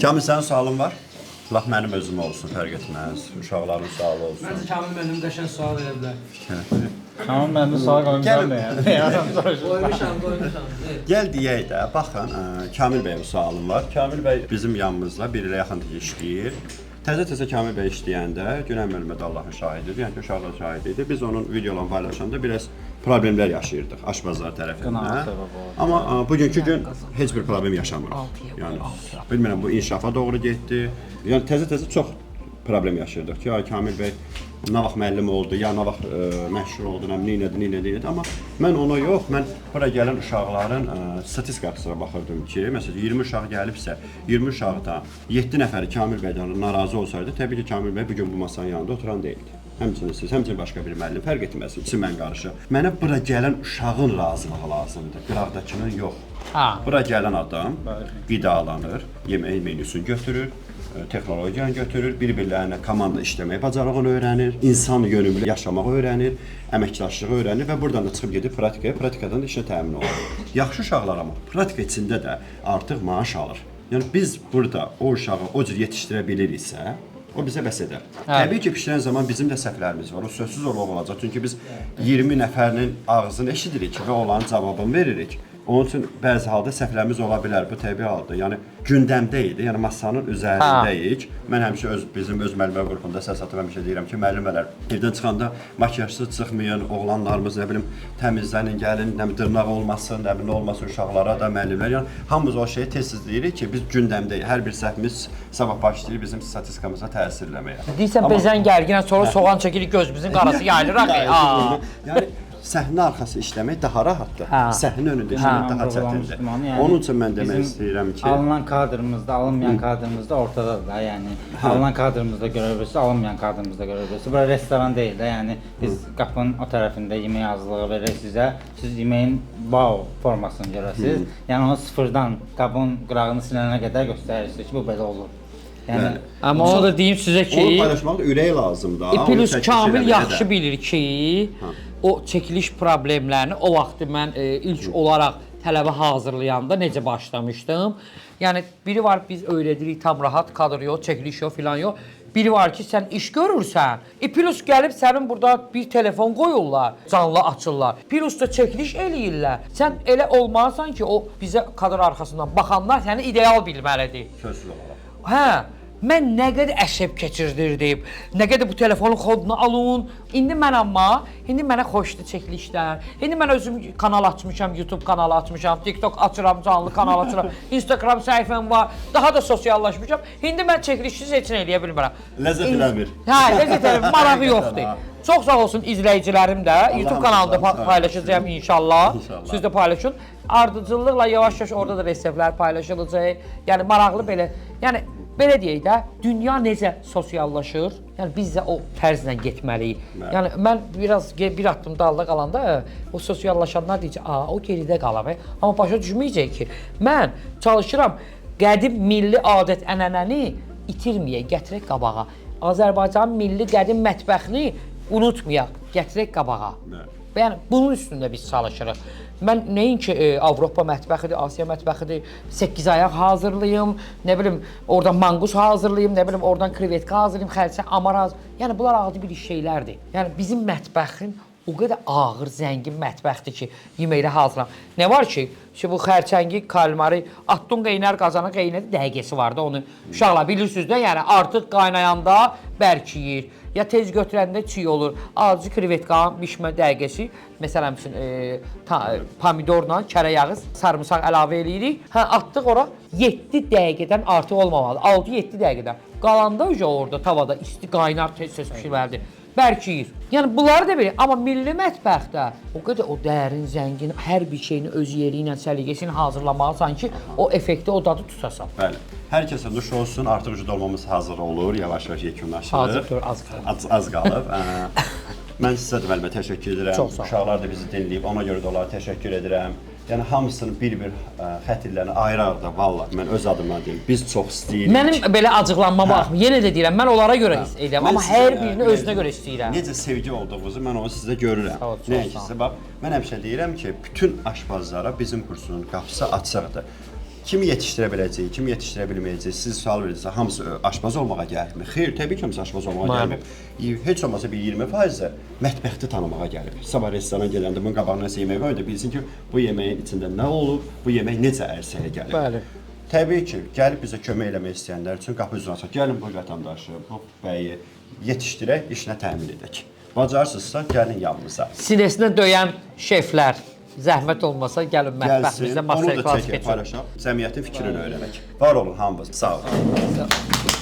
Kamil, sənin sualın var? Laf mənim özüm olsun, fərq etməz. Uşaqların sualı olsun. Məncə Kamil mənim qəşəng sual verə bilər. Kamil məndə sual qoymuşam da yəni. Qoymuşam. Gəl deyək də, baxın, Kamil bəyə sualım var. Kamil bəy bizim yanımızda bir ilə yaxın işləyir. Təzə Kamil bəy işləyəndə, Günən müəllimə də Allahın şahididir, yəni ki, uşaqlar şahid idi. Biz onun videolarını paylaşanda biraz problemlər yaşayırdıq aşbazlar tərəfindən. Amma bugünkü gün heç bir problem yaşamırıq. Yəni, bilmirəm, bu inkişafa doğru getdi. Yəni, təzə çox problem yaşayırdıq ki, Kamil bəy nə vaxt müəllim oldu, ya nə vaxt məşhur oldu, nə amma mən ona yox, mən bura gələn uşaqların statistikasına baxırdım ki, məsələn 20 uşaq gəlibsə, 20 uşaqdan 7 nəfəri Kamil bəydən narazı olsaydı, təbii ki, Kamil bəy bugün bu masanın yanında oturan deyildi. Həmçinin siz, həmçinin başqa bir müəllim, fərq etməsin, ikisi mən qarşı. Mənə bura gələn uşağın razılığı lazımdır, qıraqdakının yox. Bura gələn adam qidalanır, yemək menüsünü götürür, texnologiyanı götürür, bir-birlərinə komanda işləməyi bacarığını öyrənir, insan yönümlü yaşamağı öyrənir, əməkdaşlığı öyrənir və buradan da çıxıb gedib pratikaya, pratikadan da işə təmin olur. Yaxşı uşaqlar amma pratika içində də artıq maaş alır. Yəni biz burada o uşağı o cür yetişdirə biliriksə, o bizə bəs edər. Təbii ki, pişirən zaman bizim də səhvlərimiz var, o sözsüz olacaq. Çünki biz 20 nəfərinin ağzını eşidirik və onların cavabını veririk. Onun üçün bəzi halda səhvlərimiz ola bilər, bu təbii haldır. Yəni gündəmdə idi, yəni masanın üzərindəyik. Mən həmişə bizim öz müəllimlər qrupunda səs atıb həmişə deyirəm ki, müəllimlər evdən çıxanda makiyajsız çıxmayın, oğlanlarımız nə bilim təmizlənin, gəlin, nə bilim dırnaq olmasın, nə bilim nə olmasın uşaqlara da müəllimlər. Yəni hamımız o şeyi tez-tez deyirik ki, biz gündəmdəyik. Hər bir səhvimiz sabah başlayır bizim statistikamıza təsir eləməyə. Deyirsən bezən gərginə sonra soğan çəkirik gözümüzün qarası yayılır. Yəni səhnə arxası işləmək daha rahatdır. Səhnə önündə işləmək daha çətindir. Onun üçün mən demək istəyirəm ki, alınan kadrımızda, alınmayan kadrımızda ortadadır da, yəni alınan kadrımızda görə bilirsə, alınmayan kadrımızda görə bilirsə. Bura restoran deyil də, yəni biz qapının o tərəfində yemək hazırlığı veririk sizə. Siz yeməyin wow formasını görəsiniz. Yəni onu sıfırdan qabın qırağını silənə qədər göstərirsiniz ki, bu belə olur. Yəni amma onu da deyim sizə ki, onu paylaşmaqda ürək lazımdır. İpilus Kamil yaxşı bilir ki, o çəkiliş problemlərini o vaxtı mən ilk olaraq tələbə hazırlayanda necə başlamışdım. Yəni biri var biz öyrədirik tam rahat kadr yox, çəkiliş yox filan yox. Biri var ki sən iş görürsən. İpilus gəlib sənin burada bir telefon qoyurlar, canlı açırlar. İpilus da çəkiliş eləyirlər. Sən elə olmalısan ki o bizə kadr arxasından baxanlar səni ideal bilməlidir. Sözsüz olaraq. Hə. Mən nə qədər əsəb keçirdirdim, nə qədər bu telefonun kodunu alın. İndi mənə xoşdur çəkilişlər. İndi mən özüm kanal açmışam, YouTube kanalı açmışam, TikTok açıram, canlı kanal açıram, Instagram səhifəm var, daha da sosiallaşmışam. İndi mən çəkilişsiz heç nə eləyə bilmirəm. Ləzzət eləmir. Hə, ləzzət eləmir, marağı yoxdur. Çox sağ olsun izləyicilərim də, YouTube kanalında paylaşacağım inşallah. Siz də paylaşın. Ardıcıllıqla yavaş-yavaş orada da reseptlər paylaşılacaq. Yəni maraqlı belə, yəni belə deyək də, dünya necə sosiallaşır, yəni biz də o tərzlə getməliyik. Yəni mən biraz bir addım dalda qalanda o sosiallaşanlar deyəcək, o geridə qalıb. Amma başa düşməyəcək ki, mən çalışıram qədim milli adət ənənəni itirməyək, gətirək qabağa. Azərbaycanın milli qədim mətbəxini unutmayaq, gətirək qabağa. Yəni bunun üstündə biz çalışırıq. Mən nəinki Avropa mətbəxidir, Asiya mətbəxidir, 8 ayaq hazırlayım, nə bilim oradan manqus hazırlayım, nə bilim oradan krevetka hazırlayım, xəlçə, amar hazırlayım. Yəni bunlar adi bir şeylərdir. Yəni bizim mətbəxin o qədər ağır, zəngin mətbəxdir ki, yeməklə hazırlan. Nə var ki, bu xərçəngi, kalmari, atdun qeynər, qazana qeynər dəqiqəsi var da onu uşaqlar bilirsiniz də, yəni artıq qaynayanda bərkiyir. Ya tez götürəndə çiy olur. Azıcıq krevetkanın bişmə dəqiqəsi, məsələn pomidorla, kərə yağı, sarımsaq əlavə eləyirik. Atdıq ora 7 dəqiqədən artıq olmamalıdır. 6-7 dəqiqədən. Qalanda orada tavada isti qaynar tez-tez pişirməlidir. Bərkiyir. Yəni bunları da belə, amma milli mətbəxdə o qədər o dərin, zəngin, hər bir şeyini öz yeri ilə, səliqəsini hazırlamalısan ki, o effekti, o dadı tutasan. Bəli. Hər kəsə nuş olsun, artıq dolmamız hazır olur, yavaş-yavaş yekunlaşır. Hazırdır, az qalıb. Az qalıb. Mən sizə də müəllimə təşəkkür edirəm. Çox sağ olun. Uşaqlar da bizi dinləyib, ona görə də onlara təşəkkür edirəm. Yəni hamısının bir-bir xətirlərini ayırardı, vallahi mən öz adıma deyim. Biz çox istəyirik. Mənim belə acıqlanma baxmır. Yenə də deyirəm, mən onlara görə edirəm, amma hər birini özünə görə istəyirəm. Necə sevgi olduğunuzu mən onu sizdə görürəm. Nəinki sizə bax, mən həmişə deyirəm ki, bütün aşpazlara bizim kursunun qapısı açıqdır. kimi yetişdirə biləcəyik, kimi yetişdirə bilməyəcəyik, siz sual verirsiniz, hamısı aşpaz olmağa gəlibmi? Xeyr, təbii ki, hamısı aşpaz olmağa gəlmir. Heç olmasa bir 20% mətbəxti tanımağa gəlib. Sabah restorana gələndə bunun qabağına nəsə yemək qoyanda bilsin ki, bu yeməyin içində nə olub, bu yemək necə ərsəyə gəlib. Bəli. Təbii ki, gəlib bizə kömək eləmək istəyənlər üçün qapı üzrə açaq. Gəlin bu vətəndaşı, bu bəyi yetişdirək, işinə təmin edək. Bacarsınızsa gəlin yanımıza. Sinəsinə döyən şeflər, zəhmət olmasa gəlin mətbəximizdə Gəlsin, onu master da class çəkək, keçirin. paylaşaq. Cəmiyyətin fikrini öyrənək. Var olun hamınız, sağ olun.